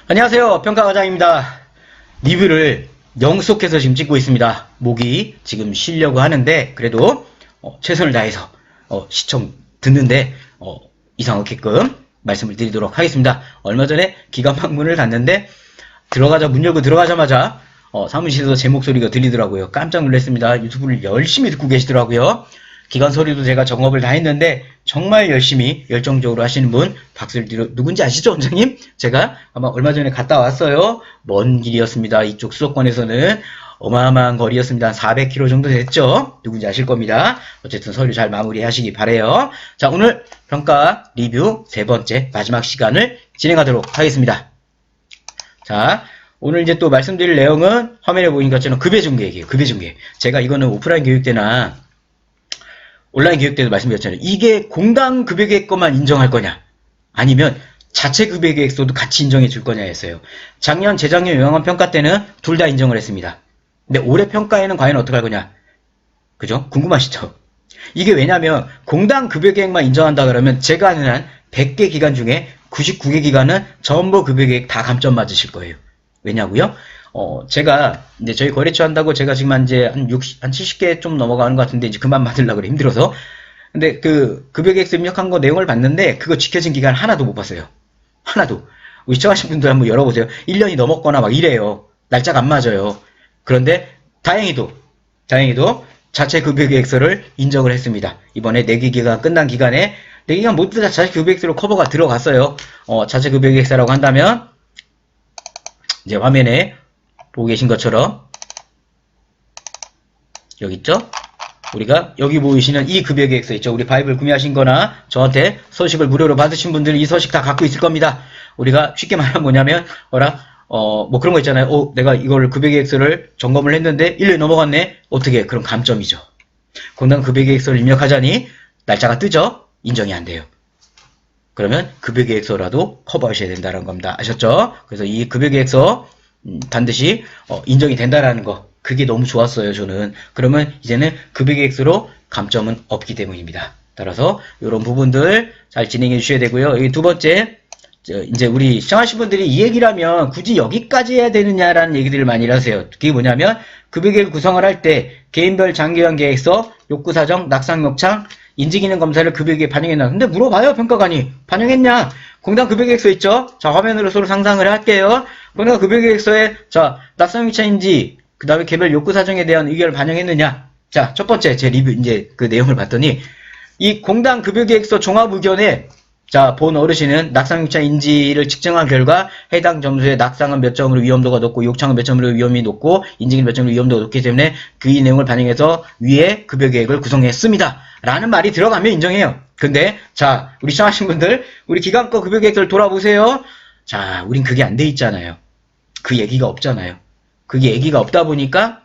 안녕하세요. 평가과장입니다. 리뷰를 영속해서 지금 찍고 있습니다. 목이 지금 쉬려고 하는데 그래도 최선을 다해서 시청 듣는데 이상 없게끔 말씀을 드리도록 하겠습니다. 얼마 전에 기관 방문을 갔는데 문 열고 들어가자마자 사무실에서 제 목소리가 들리더라고요. 깜짝 놀랐습니다. 유튜브를 열심히 듣고 계시더라고요. 기관 소리도 제가 정업을 다 했는데 정말 열심히 열정적으로 하시는 분 박수를 드려. 누군지 아시죠, 원장님? 제가 아마 얼마 전에 갔다 왔어요. 먼 길이었습니다. 이쪽 수도권에서는 어마어마한 거리였습니다. 한 400km 정도 됐죠? 누군지 아실 겁니다. 어쨌든 서류 잘 마무리하시기 바래요. 자, 오늘 평가 리뷰 세 번째 마지막 시간을 진행하도록 하겠습니다. 자, 오늘 이제 또 말씀드릴 내용은 화면에 보이는 것처럼 급여중개액이에요. 급여중개액. 제가 이거는 오프라인 교육 때나 온라인 교육 때도 말씀드렸잖아요. 이게 공당 급여계획 것만 인정할 거냐, 아니면 자체 급여계획서도 같이 인정해 줄 거냐 했어요. 작년, 재작년 요양원 평가 때는 둘 다 인정을 했습니다. 근데 올해 평가에는 과연 어떻게 할 거냐? 그죠? 궁금하시죠? 이게 왜냐면 공당 급여계획만 인정한다 그러면 제가 아는 한 100개 기관 중에 99개 기관은 전부 급여계획 다 감점 맞으실 거예요. 왜냐고요? 제가 이제 저희 거래처 한다고 제가 지금 한 70개 좀 넘어가는 것 같은데 이제 그만 받으려고 그래, 힘들어서. 근데 그 급여계획서 입력한 거 내용을 봤는데 그거 지켜진 기간 하나도 못 봤어요. 하나도. 우리 시청하신 분들 한번 열어보세요. 1년이 넘었거나 막 이래요. 날짜가 안 맞아요. 그런데 다행히도 자체 급여계획서를 인정을 했습니다. 이번에 4개 기간 끝난 기간에 4기간 모두 다 자체 급여계획서로 커버가 들어갔어요. 자체 급여계획서라고 한다면 이제 화면에 보고 계신 것처럼 여기 있죠? 우리가 여기 보이시는 이 급여계획서 있죠? 우리 바이블 구매하신 거나 저한테 서식을 무료로 받으신 분들은 이 서식 다 갖고 있을 겁니다. 우리가 쉽게 말하면 뭐냐면 뭐 그런 거 있잖아요. 내가 이걸 급여계획서를 점검을 했는데 1년이 넘어갔네? 어떻게? 그럼 감점이죠. 공당 급여계획서를 입력하자니 날짜가 뜨죠? 인정이 안 돼요. 그러면 급여계획서라도 커버하셔야 된다는 겁니다. 아셨죠? 그래서 이 급여계획서 반드시 인정이 된다라는 거, 그게 너무 좋았어요, 저는. 그러면 이제는 급여계획서로 감점은 없기 때문입니다. 따라서 이런 부분들 잘 진행해 주셔야 되고요. 여기 두 번째, 이제 우리 시청하신 분들이 이 얘기라면 굳이 여기까지 해야 되느냐라는 얘기들을 많이 하세요. 그게 뭐냐면 급여계획 구성을 할 때 개인별 장기간 계획서, 욕구사정, 낙상욕창, 인지기능 검사를 급여계획에 반영했나? 근데 물어봐요, 평가관이. 반영했냐? 공당 급여계획서 있죠? 자, 화면으로 서로 상상을 할게요. 공당 급여계획서에, 자, 낙상욕창인지, 그 다음에 개별 욕구사정에 대한 의견을 반영했느냐? 자, 첫 번째, 제 리뷰, 이제 그 내용을 봤더니, 이 공당 급여계획서 종합의견에, 자, 본 어르신은 낙상욕창 인지를 측정한 결과 해당 점수의 낙상은 몇 점으로 위험도가 높고 욕창은 몇 점으로 위험이 높고 인지기는 몇 점으로 위험도가 높기 때문에 그 이 내용을 반영해서 위에 급여계획을 구성했습니다. 라는 말이 들어가면 인정해요. 근데 자, 우리 시청하신 분들, 우리 기관과 급여계획서를 돌아보세요. 자, 우린 그게 안 돼 있잖아요. 그 얘기가 없잖아요. 그게 얘기가 없다 보니까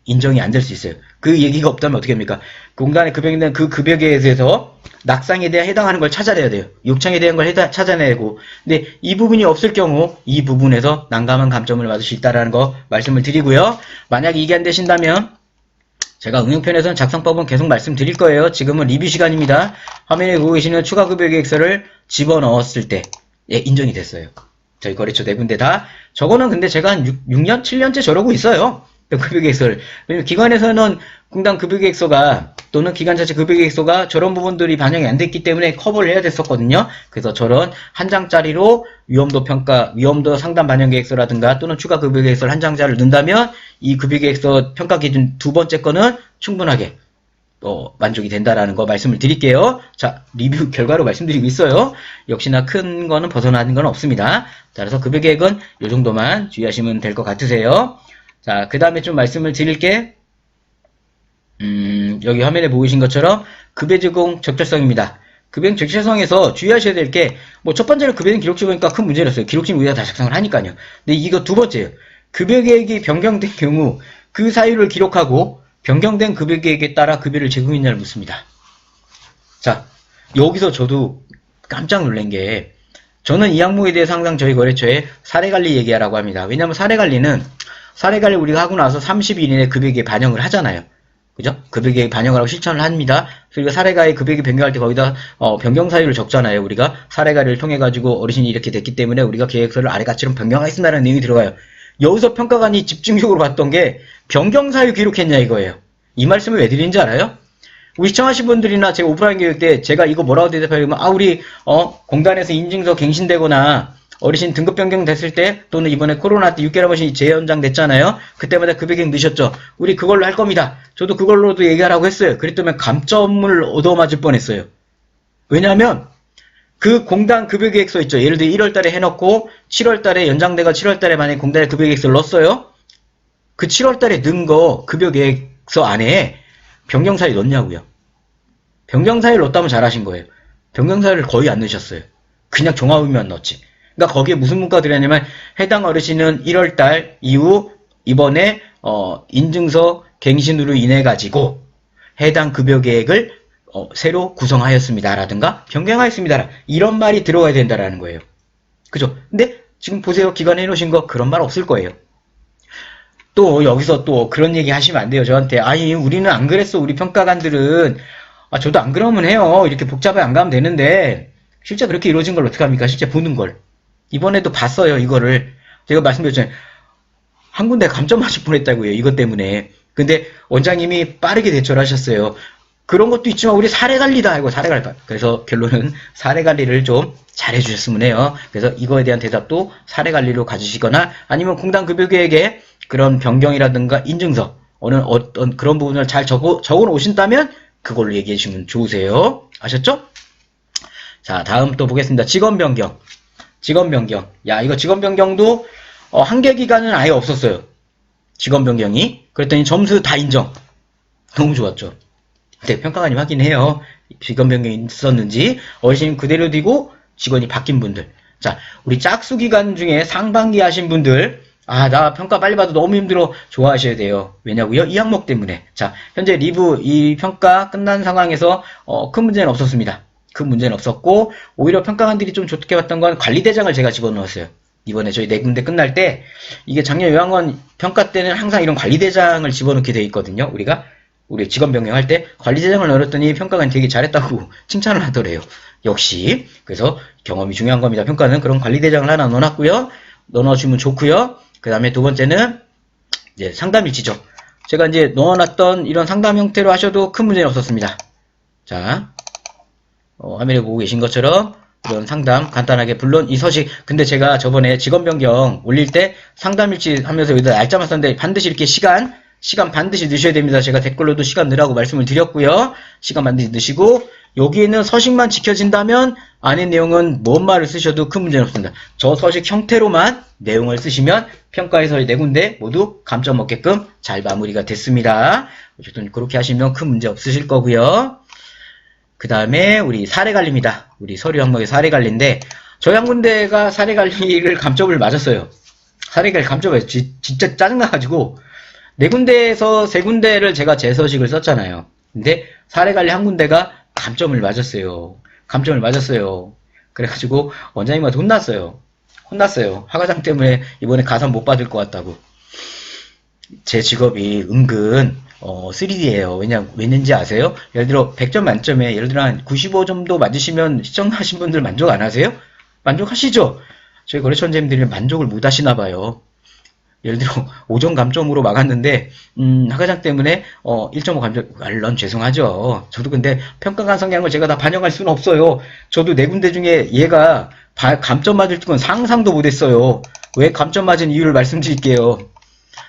인정이 안 될 수 있어요. 그 얘기가 없다면 어떻게 합니까? 공단의 급여계획은 그 급여계획에서 낙상에 대해 해당하는 걸 찾아내야 돼요. 욕창에 대한 걸 찾아내고. 근데 이 부분이 없을 경우 이 부분에서 난감한 감점을 받을 수 있다는 거 말씀을 드리고요. 만약에 이게 안 되신다면 제가 응용편에서는 작성법은 계속 말씀드릴 거예요. 지금은 리뷰 시간입니다. 화면에 보고 계시는 추가 급여계획서를 집어넣었을 때 인정이 됐어요. 저희 거래처 네 군데 다. 저거는 근데 제가 한 6년, 7년째 저러고 있어요. 급여계획서를. 왜냐면 기관에서는 공당 급여계획서가 또는 기관 자체 급여계획서가 저런 부분들이 반영이 안 됐기 때문에 커버를 해야 됐었거든요. 그래서 저런 한 장짜리로 위험도 평가, 위험도 상담 반영 계획서라든가 또는 추가 급여계획서를 한 장짜리를 넣는다면 이 급여계획서 평가 기준 두 번째 거는 충분하게 만족이 된다라는 거 말씀을 드릴게요. 자, 리뷰 결과로 말씀드리고 있어요. 역시나 큰 거는 벗어나는 건 없습니다. 따라서 급여계획은 이 정도만 주의하시면 될 것 같으세요. 자, 그 다음에 좀 말씀을 드릴게. 여기 화면에 보이신 것처럼 급여 제공 적절성입니다. 급여 적절성에서 주의하셔야 될 게, 첫 번째는 급여는 기록지 보니까 큰 문제는 없어요. 기록지 우리가 다 작성을 하니까요. 근데 이거 두 번째예요. 급여계획이 변경된 경우 그 사유를 기록하고 변경된 급여계획에 따라 급여를 제공했냐를 묻습니다. 자, 여기서 저도 깜짝 놀란 게, 저는 이 항목에 대해서 항상 저희 거래처에 사례관리 얘기하라고 합니다. 왜냐면 사례관리 우리가 하고 나서 30일 이내 급여계획에 반영을 하잖아요. 그죠? 급여계획 반영을 하고 실천을 합니다. 그리고 사례가의 급여계획 변경할 때 거기다 변경 사유를 적잖아요. 우리가 사례가를 통해 가지고 어르신이 이렇게 됐기 때문에 우리가 계획서를 아래같이로 변경하겠습니다라는 내용이 들어가요. 여기서 평가관이 집중적으로 봤던 게 변경 사유 기록했냐 이거예요. 이 말씀을 왜 드리는지 알아요? 우리 시청하신 분들이나 제가 오프라인 교육 때 제가 이거 뭐라고 대답하냐면 우리 공단에서 인증서 갱신되거나 어르신 등급 변경 됐을 때 또는 이번에 코로나 때 6개월 한 번씩 재연장 됐잖아요. 그때마다 급여계획 넣으셨죠. 우리 그걸로 할 겁니다. 저도 그걸로도 얘기하라고 했어요. 그랬더니 감점을 얻어맞을 뻔했어요. 왜냐하면 그 공단 급여계획서 있죠. 예를 들어 1월 달에 해놓고 7월 달에 연장돼가 7월 달에 만약에 공단에 급여계획서를 넣었어요. 그 7월 달에 넣은 거 급여계획서 안에 변경사유 넣냐고요. 변경사유를 넣었다면 잘하신 거예요. 변경사유를 거의 안 넣으셨어요. 그냥 종합의미만 넣었지. 그러니까 거기에 무슨 문구가 들어있냐면 해당 어르신은 1월달 이후 이번에 인증서 갱신으로 인해 가지고 해당 급여계획을 새로 구성하였습니다 라든가 변경하였습니다 이런 말이 들어가야 된다라는 거예요. 그죠? 근데 지금 보세요. 기관에 해놓으신 거 그런 말 없을 거예요. 또 여기서 또 그런 얘기 하시면 안 돼요. 저한테 아니 우리는 안 그랬어. 우리 평가관들은 저도 안 그러면 해요. 이렇게 복잡하게 안 가면 되는데 실제 그렇게 이루어진 걸 어떡합니까? 실제 보는 걸. 이번에도 봤어요. 이거를. 제가 말씀드렸잖아요. 한 군데 감점 맞을 뻔했다고요. 이것 때문에. 근데 원장님이 빠르게 대처를 하셨어요. 그런 것도 있지만 우리 사례관리다. 이거 사례관리. 그래서 결론은 사례관리를 좀 잘해주셨으면 해요. 그래서 이거에 대한 대답도 사례관리로 가주시거나 아니면 공단 급여계획에 그런 변경이라든가 인증서 어떤 그런 부분을 잘 적어 놓으신다면 그걸로 얘기해 주시면 좋으세요. 아셨죠? 자, 다음 또 보겠습니다. 직원 변경. 직원 변경. 야, 이거 직원 변경도 한계 기간은 아예 없었어요. 직원 변경이. 그랬더니 점수 다 인정. 너무 좋았죠. 네, 평가관이 확인해요. 직원 변경이 있었는지. 어르신 그대로 두고 직원이 바뀐 분들. 자, 우리 짝수 기간 중에 상반기 하신 분들. 나 평가 빨리 봐도 너무 힘들어. 좋아하셔야 돼요. 왜냐고요? 이 항목 때문에. 자, 현재 리뷰 이 평가 끝난 상황에서 큰 문제는 없었습니다. 큰 문제는 없었고 오히려 평가관들이 좀 좋게 봤던 건 관리대장을 제가 집어넣었어요. 이번에 저희 4군데 끝날 때 이게 작년 요양원 평가 때는 항상 이런 관리대장을 집어넣게 돼 있거든요. 우리 직원 변경할 때 관리대장을 넣었더니 평가관이 되게 잘했다고 칭찬을 하더래요. 역시 그래서 경험이 중요한 겁니다. 평가는 그런 관리대장을 하나 넣어놨고요. 넣어주면 좋고요. 그 다음에 두 번째는 이제 상담일지죠. 제가 이제 넣어놨던 이런 상담 형태로 하셔도 큰 문제는 없었습니다. 자, 화면에 보고 계신 것처럼 이런 상담 간단하게 물론 이 서식 근데 제가 저번에 직원 변경 올릴 때 상담일지 하면서 여기다 날짜만 썼는데 반드시 이렇게 시간 반드시 넣으셔야 됩니다. 제가 댓글로도 시간 넣으라고 말씀을 드렸고요. 시간 반드시 넣으시고 여기에는 서식만 지켜진다면 안에 내용은 뭔 말을 쓰셔도 큰 문제는 없습니다. 저 서식 형태로만 내용을 쓰시면 평가에서 4군데 모두 감점 먹게끔 잘 마무리가 됐습니다. 어쨌든 그렇게 하시면 큰 문제 없으실 거고요. 그 다음에 우리 사례관리입니다. 우리 서류 항목의 사례관리인데 저희 한 군데가 사례관리를 감점을 맞았어요. 사례관리 감점을 진짜 짜증나가지고 4군데에서 3군데를 제가 제 서식을 썼잖아요. 근데 사례관리 한 군데가 감점을 맞았어요. 감점을 맞았어요. 그래가지고 원장님한테 혼났어요. 화과장 때문에 이번에 가산 못 받을 것 같다고. 제 직업이 은근 3D예요. 왜냐는지 아세요? 예를 들어 100점 만점에 예를 들어 한 95점도 맞으시면 시청하신 분들 만족 안 하세요? 만족하시죠? 저희 거래처원장님들이 만족을 못 하시나 봐요. 예를 들어 5점 감점으로 막았는데 학과장 때문에 1.5 감점 물론 죄송하죠. 저도 근데 평가관 성향을 제가 다 반영할 수는 없어요. 저도 4군데 중에 얘가 감점 맞을 건 상상도 못했어요. 왜 감점 맞은 이유를 말씀드릴게요.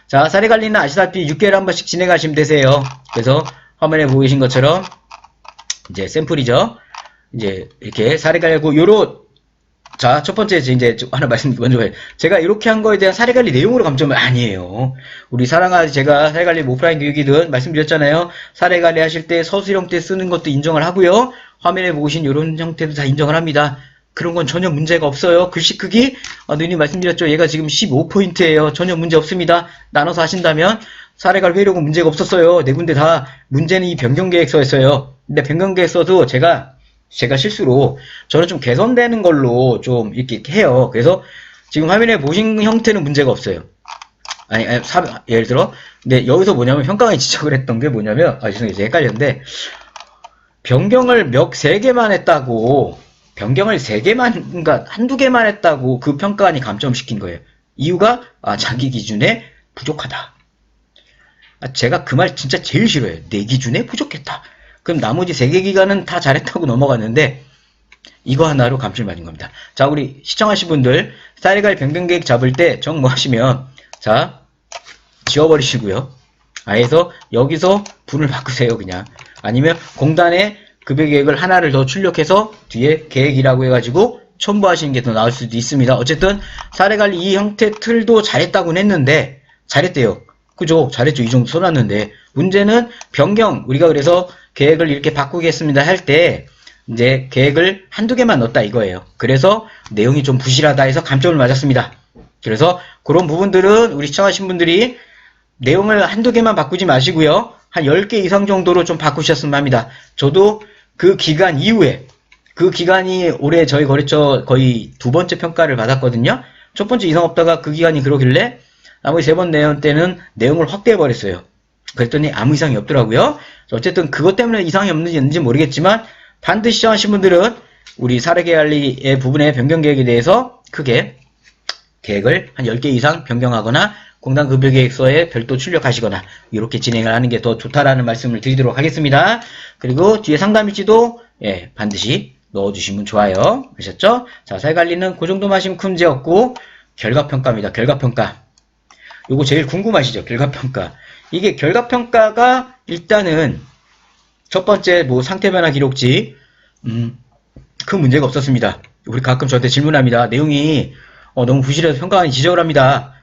자, 사례관리는 아시다시피 6개월에 한 번씩 진행하시면 되세요. 그래서 화면에 보고 계신 것처럼 이제 샘플이죠. 이제 이렇게 사례관리하고 자, 첫 번째 이제 하나 먼저 해요. 제가 이렇게 한 거에 대한 사례관리 내용으로 감점은 아니에요. 우리 사랑아지 제가 사례관리 오프라인 교육이든 말씀드렸잖아요. 사례관리 하실 때 서술 형태 쓰는 것도 인정을 하고요. 화면에 보신 이런 형태도 다 인정을 합니다. 그런 건 전혀 문제가 없어요. 글씨 크기 누님 말씀드렸죠. 얘가 지금 15포인트예요. 전혀 문제 없습니다. 나눠서 하신다면 사례관리 회력은 문제가 없었어요. 4군데 다 문제는 이 변경계획서였어요. 근데 변경계획서도 제가 실수로 저는 좀 개선되는 걸로 좀 이렇게 해요. 그래서 지금 화면에 보신 형태는 문제가 없어요. 예를 들어, 근데 여기서 뭐냐면 평가관이 지적을 했던 게 뭐냐면, 죄송해요. 제가 헷갈렸는데, 변경을 3개만 했다고, 변경을 3개만, 그러니까 한두 개만 했다고 그 평가관이 감점시킨 거예요. 이유가, 자기 기준에 부족하다. 제가 그 말 진짜 제일 싫어해요. 내 기준에 부족했다. 그럼 나머지 3개 기간은 다 잘했다고 넘어갔는데, 이거 하나로 감점을 받은 겁니다. 자, 우리 시청하신 분들, 쌀갈 변경계획 잡을 때 정 뭐 하시면, 자, 지워버리시고요. 아예서 여기서 분을 바꾸세요, 그냥. 아니면 공단에 급여계획을 하나를 더 출력해서 뒤에 계획이라고 해가지고 첨부하시는 게 더 나을 수도 있습니다. 어쨌든 사례관리 이 형태 틀도 잘했다고는 했는데 잘했대요. 그죠? 잘했죠. 이 정도 써놨는데 문제는 변경, 우리가 그래서 계획을 이렇게 바꾸겠습니다 할 때 이제 계획을 한두 개만 넣었다 이거예요. 그래서 내용이 좀 부실하다 해서 감점을 맞았습니다. 그래서 그런 부분들은 우리 시청하신 분들이 내용을 한두 개만 바꾸지 마시고요. 한 10개 이상 정도로 좀 바꾸셨으면 합니다. 저도 그 기간 이후에, 그 기간이 올해 저희 거래처 거의 2번째 평가를 받았거든요. 첫 번째 이상 없다가 그 기간이 그러길래 나머지 3번 내용 때는 내용을 확대해버렸어요. 그랬더니 아무 이상이 없더라고요. 어쨌든 그것 때문에 이상이 없는지 모르겠지만 반드시 시청하신 분들은 우리 사례관리의 부분의 변경 계획에 대해서 크게 계획을 한 10개 이상 변경하거나 공단 급여계획서에 별도 출력하시거나 이렇게 진행을 하는 게 더 좋다라는 말씀을 드리도록 하겠습니다. 그리고 뒤에 상담일지도 반드시 넣어주시면 좋아요. 아셨죠? 자, 사례관리는 그 정도만 하시면 큰 문제 없고 결과평가입니다. 결과평가. 요거 제일 궁금하시죠? 결과평가. 이게 결과평가가 일단은 첫 번째 뭐 상태변화 기록지 큰 문제가 없었습니다. 우리 가끔 저한테 질문합니다. 내용이 너무 부실해서 평가관이 지적을 합니다.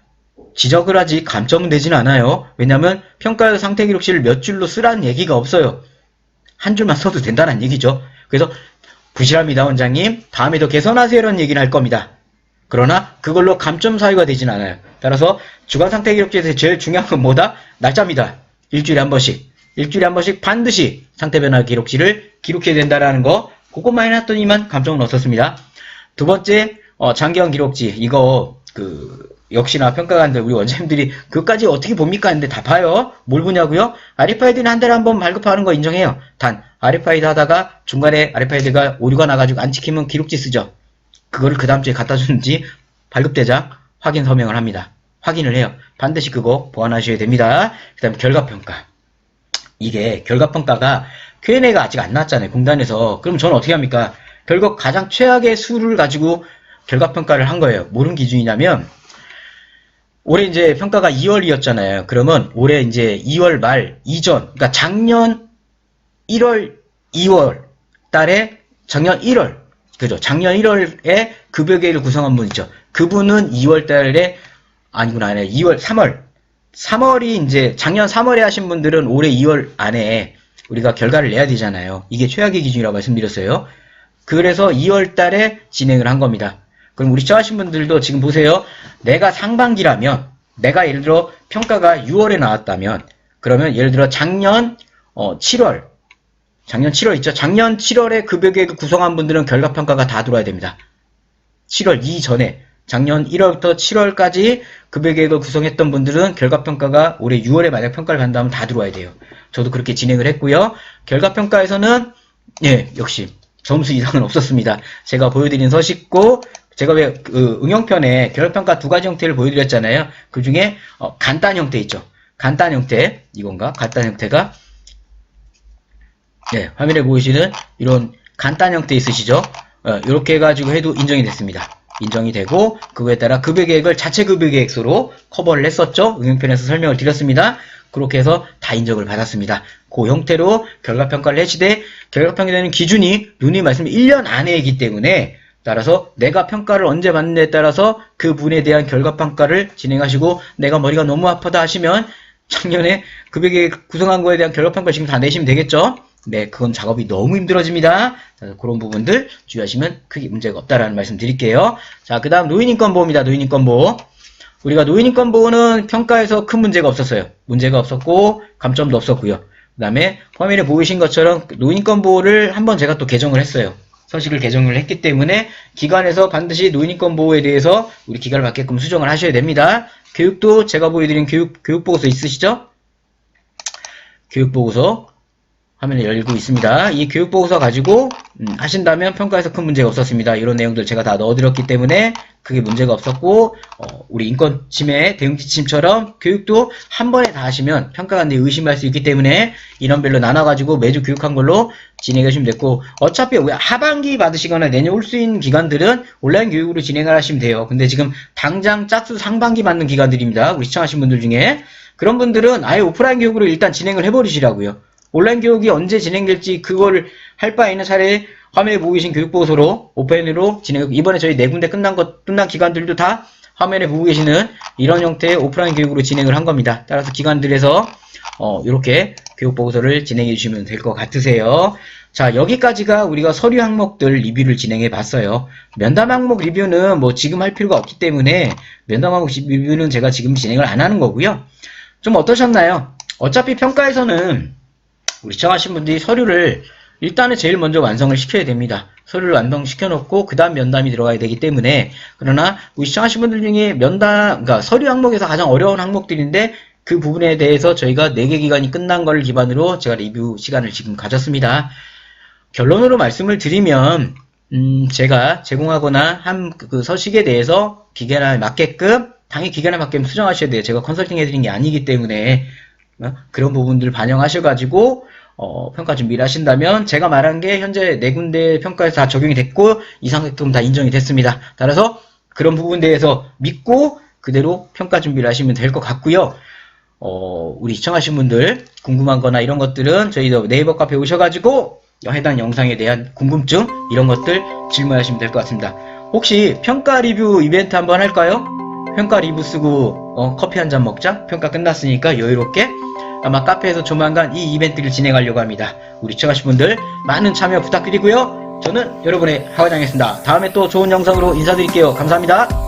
지적을 하지 감점은 되지는 않아요. 왜냐하면 평가 상태 기록실을 몇 줄로 쓰라는 얘기가 없어요. 한 줄만 써도 된다는 얘기죠. 그래서 부실합니다 원장님. 다음에 더 개선하세요라는 얘기를 할 겁니다. 그러나 그걸로 감점 사유가 되지는 않아요. 따라서 주간 상태 기록지에서 제일 중요한 건 뭐다? 날짜입니다. 일주일에 한 번씩. 일주일에 한 번씩 반드시 상태 변화 기록지를 기록해야 된다라는 거. 그것만 해놨더니만 감점은 없었습니다. 두 번째 장기형 기록지. 이거 역시나 평가관들 우리 원장님들이 그것까지 어떻게 봅니까 했는데 다 봐요. 뭘 보냐고요? RFID는 한 달에 한 번 발급하는 거 인정해요. 단 RFID 하다가 중간에 RFID가 오류가 나가지고 안 찍히면 기록지 쓰죠. 그거를 그 다음 주에 갖다 주는지 발급대장 확인 서명을 합니다. 확인을 해요. 반드시 그거 보완하셔야 됩니다. 그 다음에 결과평가. 이게 결과평가가 Q&A가 아직 안 나왔잖아요. 공단에서. 그럼 저는 어떻게 합니까? 결국 가장 최악의 수를 가지고 결과평가를 한 거예요. 뭐는 기준이냐면 올해 이제 평가가 2월이었잖아요. 그러면 올해 이제 2월 말 이전, 그러니까 작년 1월, 2월 달에 작년 1월, 그죠? 작년 1월에 급여계획을 구성한 분 있죠. 그분은 2월 달에 아니구나, 2월, 3월이 이제 작년 3월에 하신 분들은 올해 2월 안에 우리가 결과를 내야 되잖아요. 이게 최악의 기준이라고 말씀드렸어요. 그래서 2월 달에 진행을 한 겁니다. 그럼 우리 시청하신 분들도 지금 보세요. 내가 상반기라면, 내가 예를 들어 평가가 6월에 나왔다면, 그러면 예를 들어 작년 7월, 작년 7월 있죠? 작년 7월에 급여계획을 구성한 분들은 결과평가가 다 들어와야 됩니다. 7월 이전에, 작년 1월부터 7월까지 급여계획을 구성했던 분들은 결과평가가 올해 6월에 만약 평가를 받는다면 다 들어와야 돼요. 저도 그렇게 진행을 했고요. 결과평가에서는, 역시 점수 이상은 없었습니다. 제가 보여드린 서식고, 제가 왜 응용편에 결과평가 2가지 형태를 보여드렸잖아요. 그 중에 간단 형태 있죠. 간단 형태 이건가? 간단 형태가 화면에 보이시는 이런 간단 형태 있으시죠? 이렇게 해가지고 해도 인정이 됐습니다. 인정이 되고 그거에 따라 급여계획을 자체 급여계획서로 커버를 했었죠. 응용편에서 설명을 드렸습니다. 그렇게 해서 다 인정을 받았습니다. 그 형태로 결과평가를 해시되 결과평가에 되는 기준이 누님 말씀 1년 안에이기 때문에 따라서 내가 평가를 언제 받느냐에 따라서 그 분에 대한 결과평가를 진행하시고 내가 머리가 너무 아프다 하시면 작년에 급여계획 구성한 거에 대한 결과평가 지금 다 내시면 되겠죠? 네, 그건 작업이 너무 힘들어집니다. 그런 부분들 주의하시면 크게 문제가 없다라는 말씀 드릴게요. 자, 그 다음 노인인권보호입니다. 노인인권보호. 우리가 노인인권보호는 평가에서 큰 문제가 없었어요. 문제가 없었고 감점도 없었고요. 그 다음에 화면에 보이신 것처럼 노인인권보호를 한번 제가 또 개정을 했어요. 서식을 개정을 했기 때문에 기관에서 반드시 노인인권 보호에 대해서 우리 기관을 받게끔 수정을 하셔야 됩니다. 교육도 제가 보여드린 교육보고서 있으시죠? 교육보고서 화면에 열고 있습니다. 이 교육보고서 가지고 하신다면 평가에서 큰 문제가 없었습니다. 이런 내용들 제가 다 넣어드렸기 때문에 그게 문제가 없었고 우리 인권 침해, 대응 지침처럼 교육도 한 번에 다 하시면 평가관들이 의심할 수 있기 때문에 인원별로 나눠가지고 매주 교육한 걸로 진행해 주시면 됐고 어차피 하반기 받으시거나 내년 올 수 있는 기관들은 온라인 교육으로 진행을 하시면 돼요. 근데 지금 당장 짝수 상반기 받는 기관들입니다. 우리 시청하신 분들 중에 그런 분들은 아예 오프라인 교육으로 일단 진행을 해버리시라고요. 온라인 교육이 언제 진행될지 그걸 할 바에는 차라리 화면에 보고 계신 교육보고서로 오프라인으로 진행, 이번에 저희 4군데 끝난 기관들도 다 화면에 보고 계시는 이런 형태의 오프라인 교육으로 진행을 한 겁니다. 따라서 기관들에서 이렇게 교육보고서를 진행해 주시면 될 것 같으세요. 자, 여기까지가 우리가 서류 항목들 리뷰를 진행해 봤어요. 면담 항목 리뷰는 뭐 지금 할 필요가 없기 때문에 면담 항목 리뷰는 제가 지금 진행을 안 하는 거고요. 좀 어떠셨나요? 어차피 평가에서는 우리 시청하신 분들이 서류를 일단은 제일 먼저 완성을 시켜야 됩니다. 서류를 완성시켜 놓고 그 다음 면담이 들어가야 되기 때문에 그러나 우리 시청하신 분들 중에 면담, 그러니까 서류 항목에서 가장 어려운 항목들인데 그 부분에 대해서 저희가 4개 기간이 끝난 걸 기반으로 제가 리뷰 시간을 지금 가졌습니다. 결론으로 말씀을 드리면 제가 제공하거나 한 그 서식에 대해서 기간에 맞게끔 당연히 기간에 맞게끔 수정하셔야 돼요. 제가 컨설팅 해드린 게 아니기 때문에 그런 부분들 반영하셔가지고 평가 준비를 하신다면 제가 말한 게 현재 4군데 평가에서 다 적용이 됐고 이상액금 다 인정이 됐습니다. 따라서 그런 부분에 대해서 믿고 그대로 평가 준비를 하시면 될 것 같고요. 우리 시청하신 분들 궁금한 거나 이런 것들은 저희 네이버 카페 오셔가지고 해당 영상에 대한 궁금증 이런 것들 질문하시면 될 것 같습니다. 혹시 평가 리뷰 이벤트 한번 할까요? 평가 리뷰 쓰고 커피 한 잔 먹자. 평가 끝났으니까 여유롭게 아마 카페에서 조만간 이 이벤트를 진행하려고 합니다. 우리 시청하신 분들 많은 참여 부탁드리고요. 저는 여러분의 하과장이었습니다. 다음에 또 좋은 영상으로 인사드릴게요. 감사합니다.